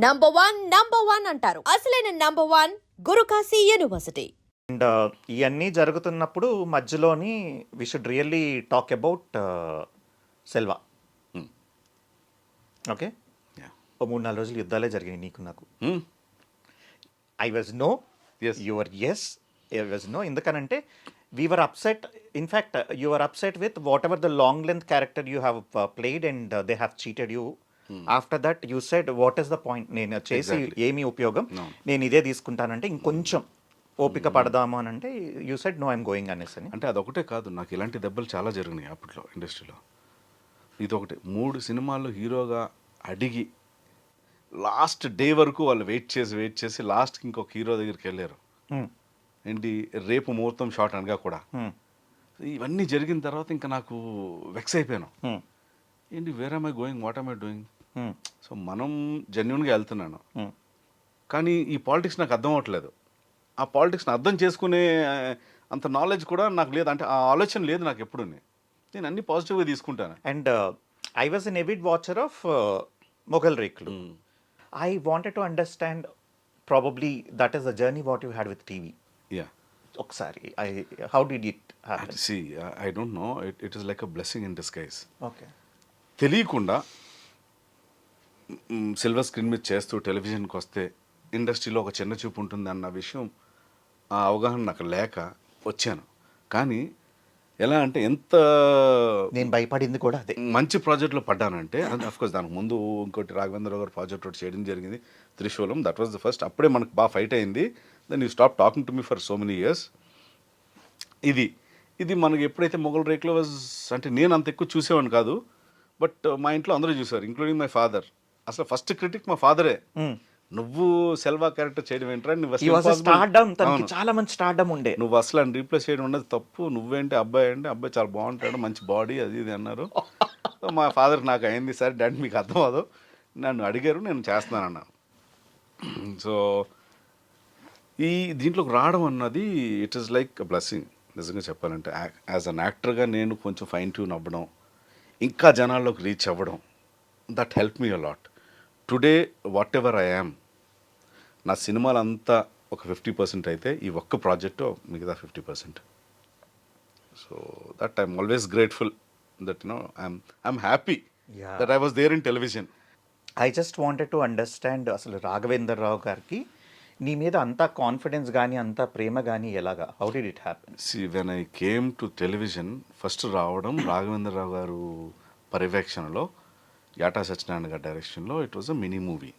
Number one అంటారు. అసలైన number one Guru Kashi university. And ఇవన్నీ జరుగుతున్నప్పుడు మధ్యలోని we should really talk about Selva. Hmm. Okay, Yeah. ఓ 3-4 రోజులు యుద్ధాలే జరిగాయి నీకు నాకు. Hmm. I was no, Yes. Your yes, I was no. ఎందుకనంటే we're upset. In fact you're upset with whatever the long length character you have played and they have cheated you. After that you said what is the point, నేను చేసి Exactly. ఏమి ఉపయోగం, No. నేను ఇదే తీసుకుంటానంటే ఇంకొంచెం ఓపిక పడదాము అని అంటే you said no I'm going అనేసి అని. అంటే అదొకటే కాదు, నాకు ఇలాంటి దెబ్బలు చాలా జరిగినాయి అప్పట్లో ఇండస్ట్రీలో. ఇదొకటి 3 సినిమాల్లో హీరోగా అడిగి లాస్ట్ డే వరకు వాళ్ళు వెయిట్ చేసి లాస్ట్కి ఇంకొక హీరో దగ్గరికి వెళ్ళారు. Hmm. ఏంటి, రేపు ముహూర్తం షాట్ అనగా కూడా. Hmm. ఇవన్నీ జరిగిన తర్వాత ఇంకా నాకు వెక్స్ అయిపోయాను. Hmm. ఏంటి, where am I going, what am I doing. Hmm. So మనం జెన్యున్గా వెళ్తున్నాను, Hmm. కానీ ఈ పాలిటిక్స్ నాకు అర్థం అవ్వట్లేదు. ఆ పాలిటిక్స్ని అర్థం చేసుకునే అంత నాలెడ్జ్ కూడా నాకు లేదు. అంటే ఆ ఆలోచన లేదు నాకు ఎప్పుడు. నేను అన్ని పాజిటివ్గా తీసుకుంటాను. And I was an avid watcher of Mughal Reklu. I wanted to understand, probably that is the journey what you had with TV. Yeah, ఒకసారి how did it happen? See I don't know, it is like a blessing in disguise. Okay. తెలియకుండా silver screen మీద చేస్తూ టెలివిజన్కి వస్తే ఇండస్ట్రీలో ఒక చిన్న చూపు ఉంటుంది అన్న విషయం, ఆ అవగాహన నాకు లేక వచ్చాను. కానీ ఎలా అంటే ఎంత నేను భయపడింది కూడా అదే. మంచి ప్రాజెక్ట్లో పడ్డానంటే, అండ్ అఫ్కోర్స్ దానికి ముందు ఇంకోటి రాఘవేంద్రరావు గారు ప్రాజెక్ట్ ఒకటి చేయడం జరిగింది, Trishulam. That was the first. అప్పుడే మనకు బాగా ఫైట్ అయింది. Then you stop talking to me for so many years. ఇది మనకి ఎప్పుడైతే మొగల్ రేక్లో వాజ్, అంటే నేను అంత ఎక్కువ చూసేవాడిని కాదు, బట్ మా ఇంట్లో అందరూ చూసారు, ఇంక్లూడింగ్ మై ఫాదర్. అసలు ఫస్ట్ క్రిటిక్ మా ఫాదరే. నువ్వు సెల్వా క్యారెక్టర్ చేయడం ఏంట్రా, నువ్వు He was a stardom, తనకి చాలా మంచి స్టార్డమ్ ఉండే. నువ్వు అసలు అని రీప్లేస్ చేయడం ఉన్నది తప్పు, నువ్వేంటి అబ్బాయి అంటే అబ్బాయి చాలా బాగుంటాడు, మంచి బాడీ, అది ఇది అన్నారు. సో మా ఫాదర్ నాకు అయింది, సరే డాడీ మీకు అర్థం అవ్వదు, నన్ను అడిగారు, నేను చేస్తున్నాను అన్నాను. సో ఈ దీంట్లోకి రావడం అన్నది it is like a blessing నిజంగా చెప్పాలంటే. యాజ్ అన్ యాక్టర్గా నేను కొంచెం ఫైన్ ట్యూన్ అవ్వడం, ఇంకా జనాల్లోకి రీచ్ అవ్వడం, that help me a lot. Today what ever I am, నా సినిమాలంతా ఒక 50% అయితే ఈ ఒక్క ప్రాజెక్టు మిగతా 50%. So that I'm always grateful that I'm happy Yeah. That I was there in television. I just wanted to understand, అసలు రాఘవేంద్రరావు గారికి నీ మీద అంత కాన్ఫిడెన్స్ కానీ అంత ప్రేమ కానీ ఎలాగా, how did it happen? See when I came to television first రావడం రాఘవేంద్రరావు గారు పర్యవేక్షణలో, యాటా సత్యనారాయణ గారి డైరెక్షన్లో, it was a mini movie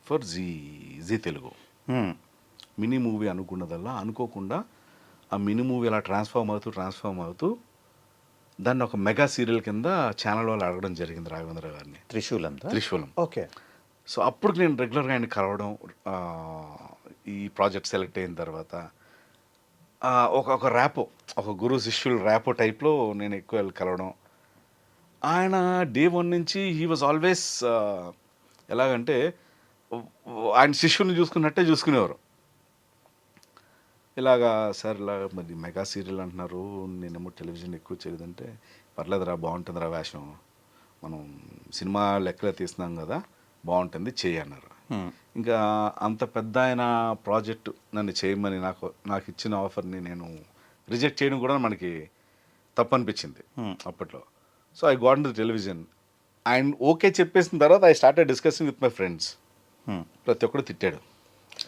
for Zee Telugu. Mini movie అనుకున్నదల్లా అనుకోకుండా ఆ మినీ మూవీ అలా ట్రాన్స్ఫార్మ్ అవుతూ దాన్ని ఒక మెగా సీరియల్ కింద ఛానల్ వాళ్ళు అడగడం జరిగింది రాఘవేంద్ర గారిని, త్రిశూలం. ఓకే. సో అప్పుడు నేను రెగ్యులర్గా ఆయన కలవడం, ఈ ప్రాజెక్ట్ సెలెక్ట్ అయిన తర్వాత ఒక ర్యాపో, ఒక గురు శిష్యులు ర్యాపో టైప్లో నేను ఎక్కువ వెళ్ళి కలవడం. ఆయన డే 1 నుంచి హీ వాజ్ ఆల్వేస్ ఎలాగంటే ఆయన శిష్యుని చూసుకున్నట్టే చూసుకునేవారు. ఇలాగా సార్ ఇలాగ మరి మెగా సీరియల్ అంటున్నారు, నేనేమో టెలివిజన్ ఎక్కువ చేయలేదంటే, పర్లేదురా బాగుంటుందిరా వేషం, మనం సినిమా లెక్కలే తీస్తున్నాం కదా, బాగుంటుంది చేయి అన్నారు. ఇంకా అంత పెద్ద ఆయన ప్రాజెక్టు నన్ను చేయమని నాకు ఇచ్చిన ఆఫర్ని నేను రిజెక్ట్ చేయడం కూడా మనకి తప్పు అనిపించింది అప్పట్లో. So I got in to television. ఆయన ఓకే చెప్పేసిన తర్వాత I started discussing with my friends. ప్రతి ఒక్కరు తిట్టాడు,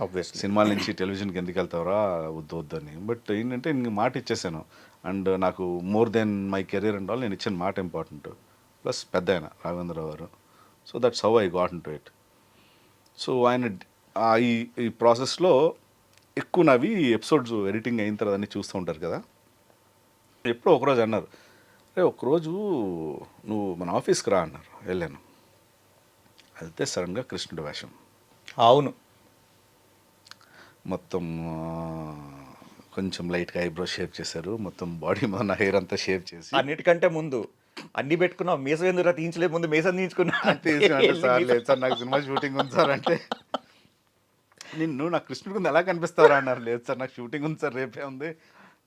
ఆబ్వియస్లీ సినిమాల నుంచి టెలివిజన్కి ఎందుకు వెళ్తావురా, వద్దు అని. బట్ ఏంటంటే నేను మాట ఇచ్చేసాను, అండ్ నాకు more than my career and all నేను ఇచ్చిన మాట ఇంపార్టెంట్. ప్లస్ పెద్ద ఆయన రాఘవేంద్రరావు గారు. So that's how I got in to it. So ఆయన ఈ ప్రాసెస్లో ఎక్కువ నవి ఎపిసోడ్స్ ఎడిటింగ్ అయిన తర్వాత అన్నీ చూస్తూ ఉంటారు కదా. ఎప్పుడో ఒకరోజు అన్నారు, రే ఒకరోజు నువ్వు మన ఆఫీస్కి రా అన్నారు. వెళ్ళాను. వెళ్తే సడన్గా కృష్ణుడి వేషం. అవును. మొత్తం కొంచెం లైట్గా ఐబ్రో షేప్ చేశారు, మొత్తం బాడీ మన హెయిర్ అంతా షేప్ చేసి. అన్నిటికంటే ముందు అన్ని పెట్టుకున్నావు, మీసం ఎందుకు తీయించలేదు, ముందు మీసం తీయించుకున్నా. సార్ లేదు సార్ నాకు సినిమా షూటింగ్ ఉంది సార్ అంటే, నిన్ను నాకు కృష్ణుడి ముందు ఎలా కనిపిస్తారా అన్నారు. లేదు సార్ నాకు షూటింగ్ ఉంది సార్, రేపే ఉంది,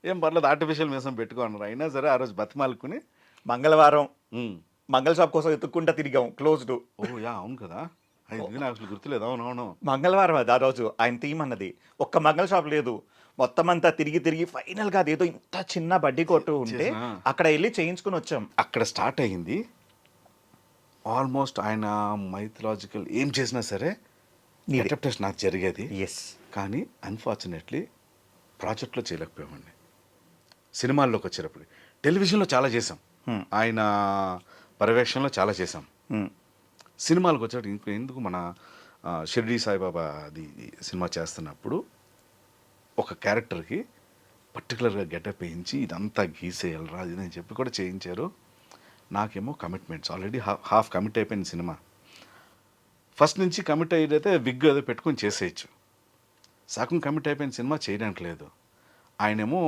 ఏం పర్లేదు ఆర్టిఫిషియల్ మీసం పెట్టుకో అన్నారు. అయినా సరే ఆ రోజు మంగళవారం మంగళ షాప్ కోసం ఎత్తుక్కుంటా తిరిగాం, క్లోజ్డ్. ఓ యా అవును కదా. ఇది నాకు అసలు గుర్తులేదు. అవునవును. మంగళవారం అది ఆ రోజు ఆయన థీమ్ అన్నది. ఒక్క మంగళ షాప్ లేదు. మొత్తం అంతా తిరిగి తిరిగి ఫైనల్గా అదేదో ఇంత చిన్న బడ్డీ కొట్టు ఉంటే చేసినా? అక్కడ వెళ్ళి చేయించుకుని వచ్చాం. అక్కడ స్టార్ట్ అయ్యింది. ఆల్మోస్ట్ ఆయన మైథలాజికల్ ఏం చేసినా సరే అడాప్టేషన్ నాకు జరిగేది. ఎస్. కానీ అన్ఫార్చునేట్లీ ప్రాజెక్ట్లో చేయలేకపోయామండి. సినిమాల్లోకి వచ్చేటప్పుడు టెలివిజన్లో చాలా చేసాం. ఆయన పర్యవేక్షణలో చాలా చేసాం. సినిమాలకు వచ్చేటప్పుడు ఎందుకు మన షిర్డీ సాయిబాబా అది సినిమా చేస్తున్నప్పుడు ఒక క్యారెక్టర్కి పర్టికులర్గా గెటప్ వేయించి ఇదంతా గీసేయాలరా ఇది అని చెప్పి కూడా చేయించారు. నాకేమో కమిట్మెంట్స్ ఆల్రెడీ హాఫ్ కమిట్ అయిపోయిన సినిమా. ఫస్ట్ నుంచి కమిట్ అయ్యేదైతే విగ్ ఏదో పెట్టుకొని చేసేయచ్చు. సగం కమిట్ అయిపోయిన సినిమా చేయడానికి లేదు. ఆయనేమో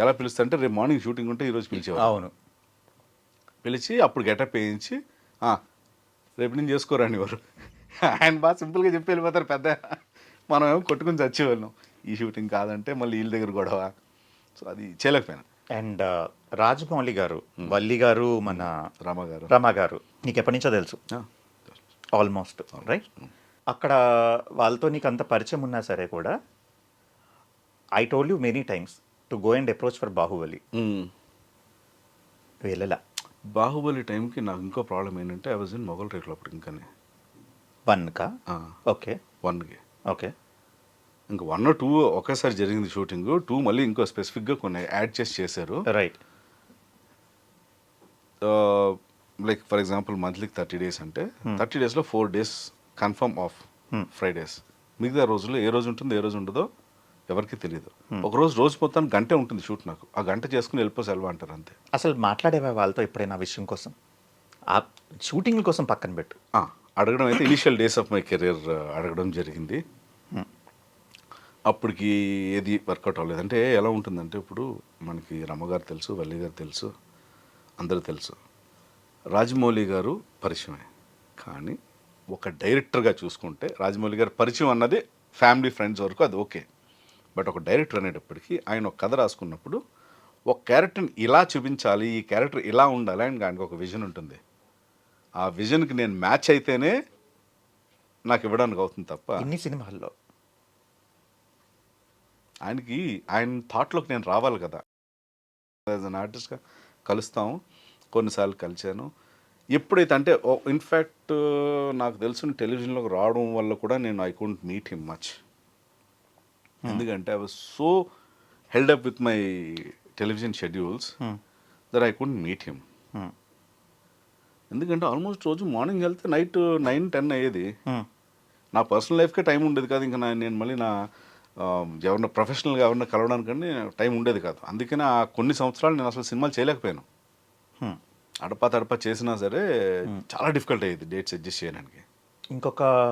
ఎలా పిలుస్తారంటే రేపు మార్నింగ్ షూటింగ్ ఉంటే ఈరోజు పిలిచేవారు. అవును. పిలిచి అప్పుడు గెటప్ వేయించి రేపు నేను చేసుకోరాని వారు. ఆయన బాగా సింపుల్గా చెప్పి వెళ్ళిపోతారు పెద్ద. మనం ఏమో కొట్టుకుని చచ్చేవాళ్ళం. ఈ షూటింగ్ కాదంటే మళ్ళీ వీళ్ళ దగ్గర గొడవ. సో అది చేయలేకపోయాను. అండ్ రాజమౌళి గారు, వల్లి గారు, మన రమ గారు నీకు ఎప్పటి నుంచో తెలుసు ఆల్మోస్ట్, రైట్? అక్కడ వాళ్ళతో నీకు అంత పరిచయం ఉన్నా సరే కూడా I told you many times to go and approach for Baahubali. వెళ్ళలా. బాహుబలి టైంకి నాకు ఇంకో ప్రాబ్లం ఏంటంటే ఐ వాజ్ ఇన్ మొగల్ రేట్లు అప్పుడు ఇంకానే 1కా? ఓకే. 1కి. ఓకే. ఇంకా 1 or 2 ఒకేసారి జరిగింది షూటింగ్. 2 మళ్ళీ ఇంకో స్పెసిఫిక్గా కొన్ని యాడ్ చేశారు. రైట్. లైక్ ఫర్ ఎగ్జాంపుల్ మంత్లీకి 30 days అంటే 30 daysలో 4 days కన్ఫర్మ్ ఆఫ్ ఫ్రైడేస్. మిగతా రోజుల్లో ఏ రోజు ఉంటుందో ఏ రోజు ఉండదో ఎవరికి తెలియదు. రోజు మొత్తం గంటే ఉంటుంది షూట్. నాకు ఆ గంట చేసుకుని వెళ్ళిపో సెలవు అంటారు అంతే. అసలు మాట్లాడేవా వాళ్ళతో ఎప్పుడైనా ఆ విషయం కోసం? ఆ షూటింగ్ కోసం పక్కన పెట్టు. అడగడం అయితే initial days of my career అడగడం జరిగింది. అప్పటికి ఏది వర్కౌట్ అవ్వలేదు. అంటే ఎలా ఉంటుందంటే ఇప్పుడు మనకి రమ్మగారు తెలుసు, వల్లి గారు తెలుసు, అందరూ తెలుసు. రాజమౌళి గారు పరిచయమే. కానీ ఒక డైరెక్టర్గా చూసుకుంటే రాజమౌళి గారు పరిచయం అన్నది ఫ్యామిలీ ఫ్రెండ్స్ వరకు అది ఓకే. బట్ ఒక డైరెక్టర్ అనేటప్పటికీ ఆయన ఒక కథ రాసుకున్నప్పుడు ఒక క్యారెక్టర్ని ఇలా చూపించాలి, ఈ క్యారెక్టర్ ఇలా ఉండాలి అని ఆయనకు ఒక విజన్ ఉంటుంది. ఆ విజన్కి నేను మ్యాచ్ అయితేనే నాకు ఇవ్వడానికి అవుతుంది తప్ప ఇన్ని సినిమాల్లో ఆయన థాట్లోకి నేను రావాలి కదా. యాజ్ అన్ ఆర్టిస్ట్గా కలుస్తాం, కొన్నిసార్లు కలిశాను. ఎప్పుడైతే అంటే ఇన్ఫ్యాక్ట్ నాకు తెలుసు టెలివిజన్లోకి రావడం వల్ల కూడా నేను I couldn't meet him much. ఎందుకంటే I was so held up with my television schedules that I couldn't meet him. ఎందుకంటే ఆల్మోస్ట్ రోజు మార్నింగ్ వెళ్తే నైట్ 9-10 అయ్యేది. నా పర్సనల్ లైఫ్కే టైం ఉండేది కాదు. ఇంకా నేను మళ్ళీ నా ఎవరన్నా ప్రొఫెషనల్గా ఎవరన్నా కలవడానికంటే టైం ఉండేది కాదు. అందుకని ఆ కొన్ని సంవత్సరాలు నేను అసలు సినిమాలు చేయలేకపోయాను. అడపా తడపా చేసినా సరే చాలా డిఫికల్ట్ అయ్యేది డేట్స్ అడ్జస్ట్ చేయడానికి. ఇంకొక